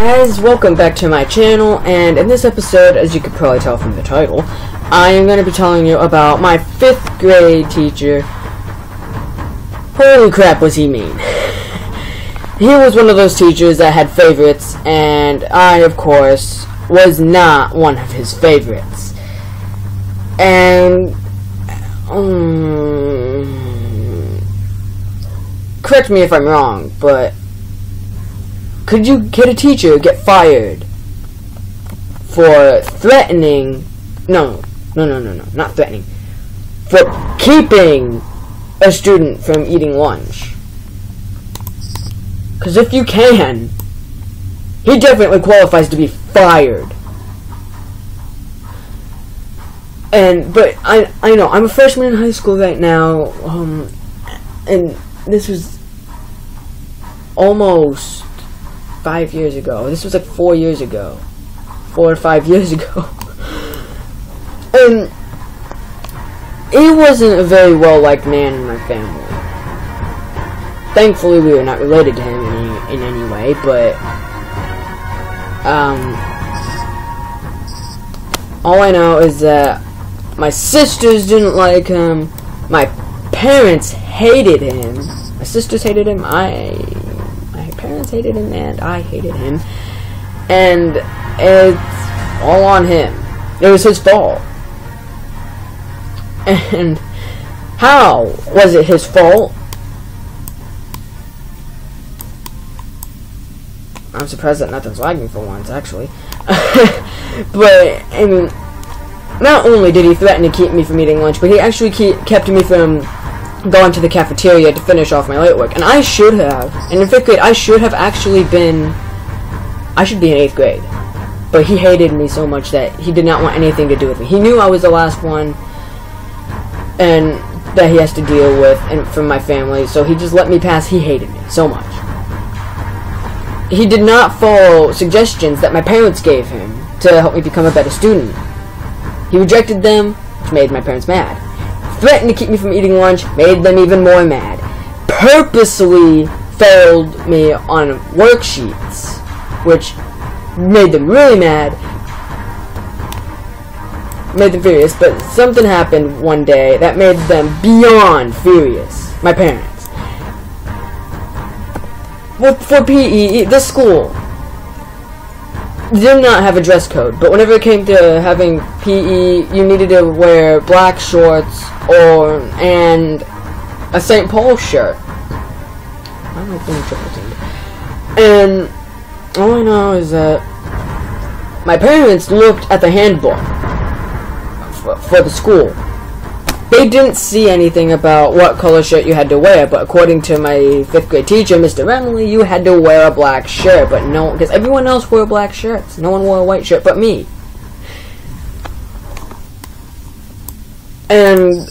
guys, welcome back to my channel, and in this episode, as you could probably tell from the title, I am going to be telling you about my 5th grade teacher. Holy crap, was he mean. He was one of those teachers that had favorites, and I, of course, was not one of his favorites. And, correct me if I'm wrong, but could a teacher get fired for threatening, not threatening, for keeping a student from eating lunch? Because if you can, he definitely qualifies to be fired. But I know, I'm a freshman in high school right now, and this was almost 5 years ago. This was like 4 years ago. 4 or 5 years ago. And he wasn't a very well-liked man in my family. Thankfully, we were not related to him in any way, but all I know is that my sisters didn't like him, my parents hated him, my sisters hated him, my parents hated him, and I hated him, and it's all on him. It was his fault. And how was it his fault? I'm surprised that nothing's lagging for once, actually. But, I mean, not only did he threaten to keep me from eating lunch, but he actually kept me from going to the cafeteria to finish off my late work. And I should have. And in 5th grade, I should have actually been... I should be in 8th grade. But he hated me so much that he did not want anything to do with me. He knew I was the last one, and that he has to deal with and from my family, so he just let me pass. He hated me so much. He did not follow suggestions that my parents gave him to help me become a better student. He rejected them, which made my parents mad. Threatened to keep me from eating lunch, made them even more mad. Purposely failed me on worksheets, which made them really mad. Made them furious, but something happened one day that made them beyond furious. My parents. Well, for PE, this school did not have a dress code, but whenever it came to having PE, you needed to wear black shorts and a St. Paul shirt. I like being triple teamed. And all I know is that my parents looked at the handbook for the school. They didn't see anything about what color shirt you had to wear, but according to my 5th grade teacher, Mr. Remley, you had to wear a black shirt, but no, because everyone else wore black shirts. No one wore a white shirt but me. And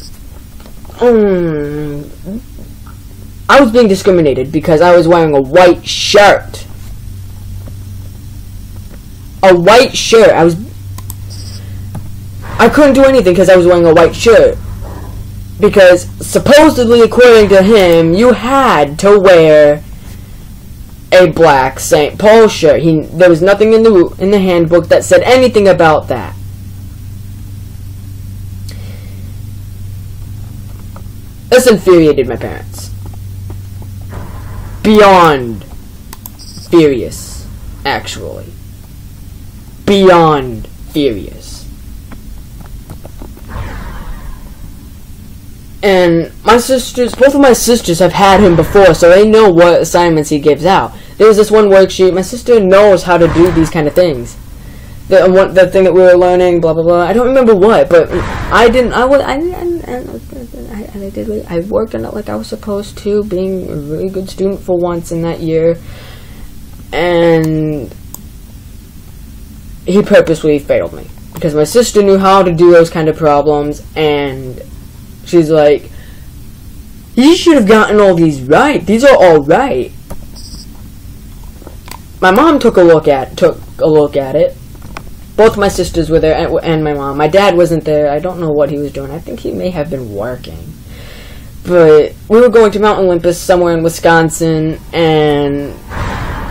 I was being discriminated because I was wearing a white shirt. A white shirt. I couldn't do anything because I was wearing a white shirt. Because, supposedly, according to him, you had to wear a black St. Paul shirt. There was nothing in the handbook that said anything about that. This infuriated my parents. Beyond furious, actually. Beyond furious. And my sisters, both of my sisters have had him before, so they know what assignments he gives out. There was this one worksheet. My sister knows how to do these kind of things. The thing that we were learning, blah blah blah. I don't remember what, but I didn't. I worked on it like I was supposed to, being a really good student for once in that year. And he purposely failed me because my sister knew how to do those kind of problems, and she's like, you should have gotten all these right. These are all right. My mom took a look at it. Both my sisters were there, and my mom. My dad wasn't there. I don't know what he was doing. I think he may have been working. But we were going to Mount Olympus somewhere in Wisconsin, and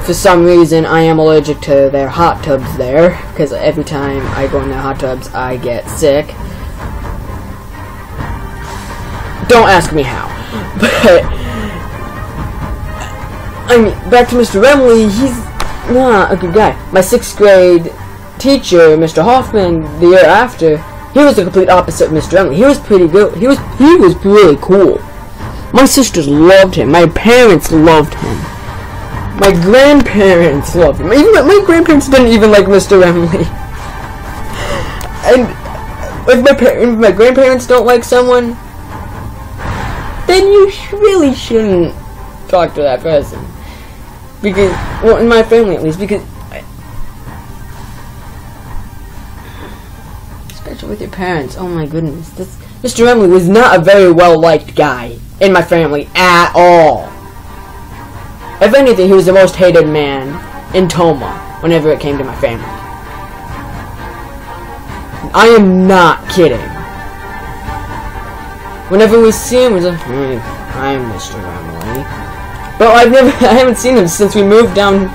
for some reason, I am allergic to their hot tubs there, because every time I go in their hot tubs, I get sick. Don't ask me how. But, I mean, back to Mr. Remley, he's not a good guy. My 6th grade teacher, Mr. Hoffman, the year after, he was the complete opposite of Mr. Remley. He was pretty good. He was really cool. My sisters loved him. My parents loved him. My grandparents loved him. Even my grandparents didn't even like Mr. Remley. And if my grandparents don't like someone, then you really shouldn't talk to that person. Because, well, in my family at least, because, especially with your parents, oh my goodness, Mr. Remley was not a very well-liked guy in my family at all. If anything, he was the most hated man in Toma whenever it came to my family. I am not kidding. Whenever we see him, we're like, hey, I'm Mr. Remley. But I haven't seen him since we moved down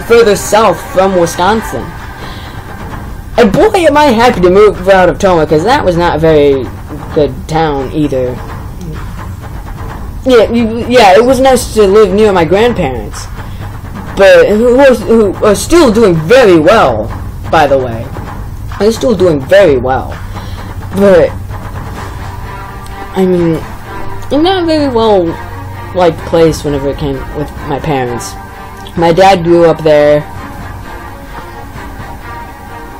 further south from Wisconsin. And boy, am I happy to move out of Toma, because that was not a very good town either. Yeah, it was nice to live near my grandparents, but who are still doing very well, by the way. They're still doing very well, but I mean, in not a very well liked place whenever it came with my parents. My dad grew up there.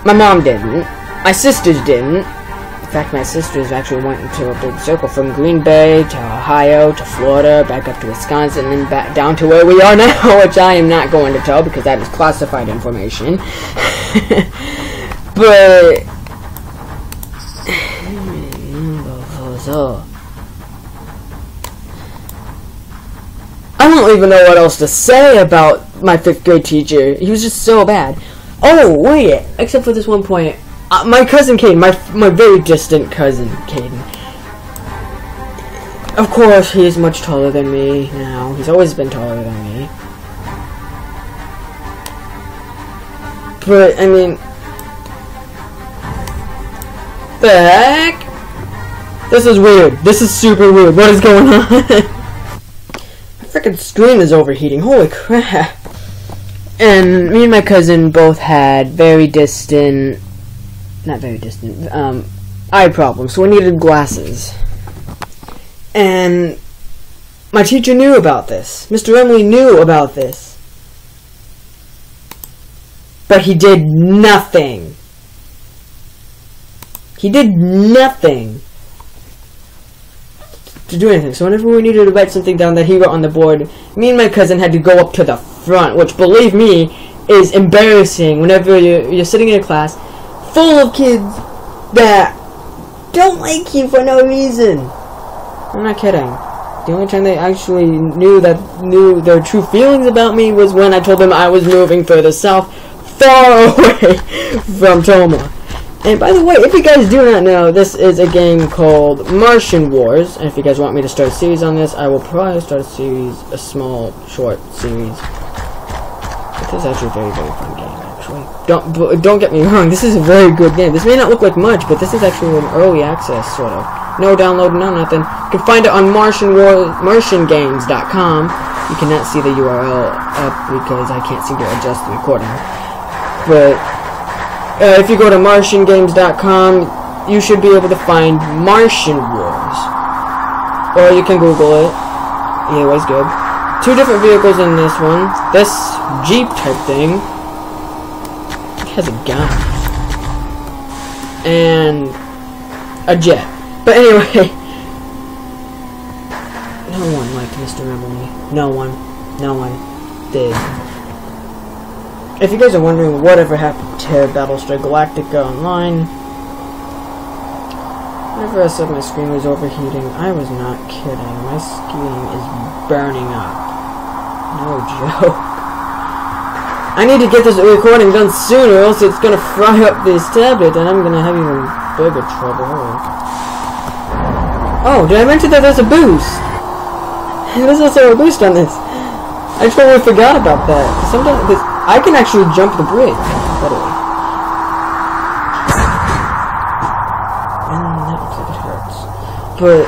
My mom didn't. My sisters didn't. In fact, my sisters actually went into a big circle from Green Bay to Ohio to Florida, back up to Wisconsin, and then back down to where we are now, which I am not going to tell because that is classified information. But I don't even know what else to say about my 5th grade teacher. He was just so bad. Oh, wait, except for this one point. My cousin Caden, my very distant cousin Caden. Of course, he is much taller than me now. He's always been taller than me. But, I mean, the heck? This is weird. This is super weird. What is going on? My freaking screen is overheating. Holy crap. And me and my cousin both had very distant, not very distant, eye problems, so we needed glasses. And my teacher knew about this. Mr. Remley knew about this. But he did nothing. He did nothing to do anything. So whenever we needed to write something down that he wrote on the board, me and my cousin had to go up to the front, which, believe me, is embarrassing whenever you're sitting in a class full of kids that don't like you for no reason. I'm not kidding. The only time they actually knew their true feelings about me was when I told them I was moving further south, far away from Toma. And by the way, if you guys do not know, this is a game called Martian Wars. And if you guys want me to start a series on this, I will probably start a small, short series. This is actually a very, very fun game, actually. Don't get me wrong, this is a very good game. This may not look like much, but this is actually an early access, sort of. No download, no nothing. You can find it on MartianGames.com. You cannot see the URL up because I can't seem to adjust the recording. But if you go to MartianGames.com, you should be able to find Martian Wars. Or you can Google it. Either way's good. 2 different vehicles in this one. This Jeep type thing has a gun. And a jet. But anyway, no one liked Mr. Remley. No one did. If you guys are wondering whatever happened to Battlestar Galactica Online, whenever I said my screen was overheating, I was not kidding. My screen is burning up. No joke. I need to get this recording done sooner, or else it's gonna fry up this tablet, and I'm gonna have even bigger trouble. Oh, did I mention that there's a boost? There's also a boost on this. I totally forgot about that. Sometimes I can actually jump the bridge, by the way. And that looks like it hurts. But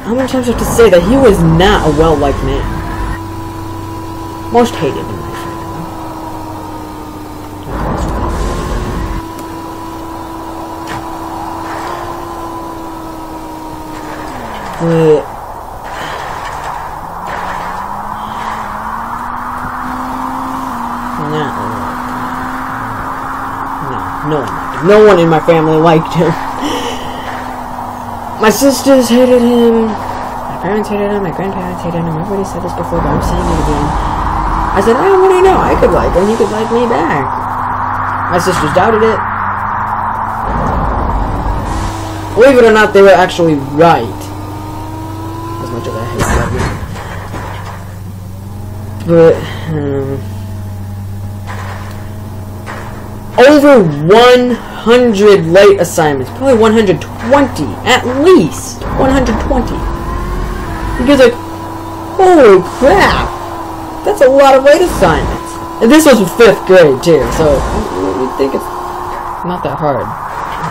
how many times do I have to say that he was not a well-liked man? Most hated in my family. But no one in my family liked him. My sisters hated him. My parents hated him. My grandparents hated him. Everybody said this before, but I'm saying it again. I said, I don't really know. I could like him. He could like me back. My sisters doubted it. Believe it or not, they were actually right. As much as I hate that. But, over 100 late assignments. Probably 120. At least 120. Because like, holy crap. That's a lot of late assignments. And this was 5th grade too, so you think it's not that hard.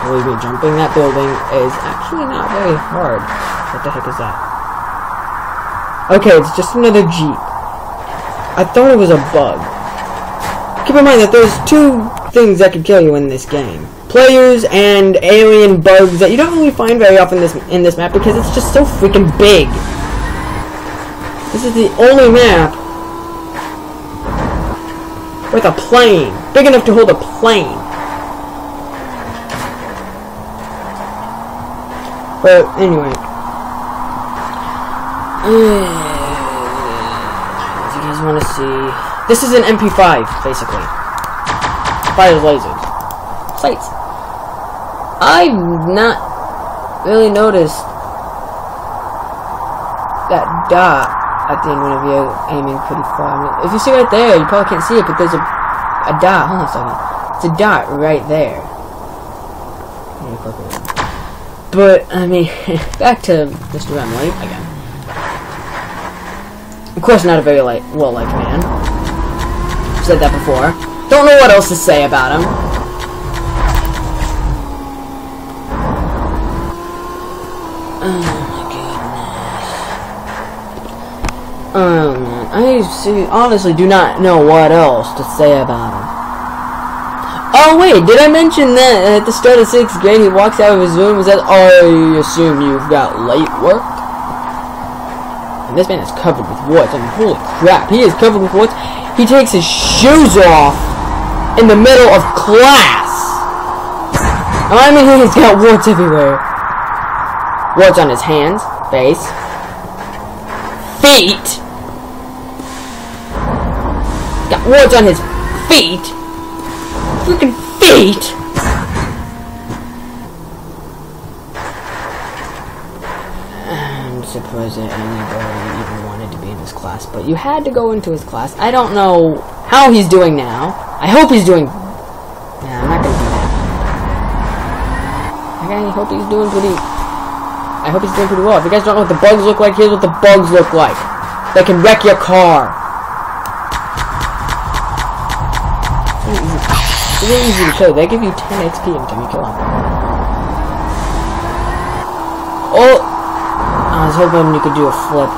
Believe me, jumping that building is actually not very hard. What the heck is that? Okay, it's just another Jeep. I thought it was a bug. Keep in mind that there's 2 things that could kill you in this game. Players and alien bugs that you don't really find very often in this map because it's just so freaking big. This is the only map with a plane. Big enough to hold a plane. But anyway. If you guys want to see... This is an MP5, basically. Fires lasers. Sights. I've not really noticed that dot at the end whenever you're aiming pretty far. I mean, if you see right there, you probably can't see it, but there's a dot. Hold on a second. It's a dot right there. But, I mean, back to Mr. Emily again. Of course, not a very well-liked man. I've said that before. Don't know what else to say about him. Oh my goodness. Oh man, I honestly do not know what else to say about him. Oh wait, did I mention that at the start of 6th grade he walks out of his room and says, I assume you've got late work? And this man is covered with warts. I mean, holy crap, he is covered with warts. He takes his shoes off in the middle of class. I mean, he's got warts everywhere. Warts on his hands, face, feet. Got warts on his feet. Freaking feet. I'm surprised that anybody even wanted to be in his class, but you had to go into his class. I don't know how he's doing now. I hope he's doing... Nah, I'm not gonna do that. I hope he's doing pretty... I hope he's doing pretty well. If you guys don't know what the bugs look like, here's what the bugs look like. They can wreck your car. It's really easy to kill. They give you 10 XP every time you kill them. Oh! I was hoping you could do a flip.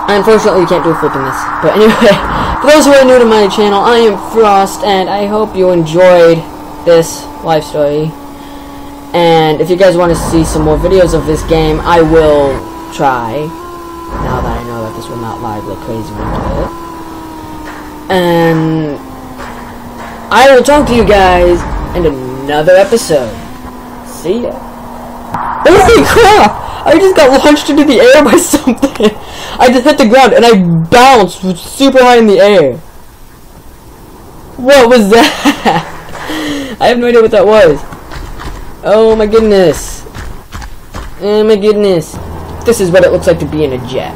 Unfortunately, you can't do a flip in this. But anyway, for those who are new to my channel, I am Frost, and I hope you enjoyed this life story. And if you guys want to see some more videos of this game, I will try. Now that I know that this will not lag like crazy when I play it. And I will talk to you guys in another episode. See ya. Holy crap! I just got launched into the air by something. I just hit the ground and I bounced super high in the air. What was that? I have no idea what that was. Oh my goodness. Oh my goodness. This is what it looks like to be in a jet.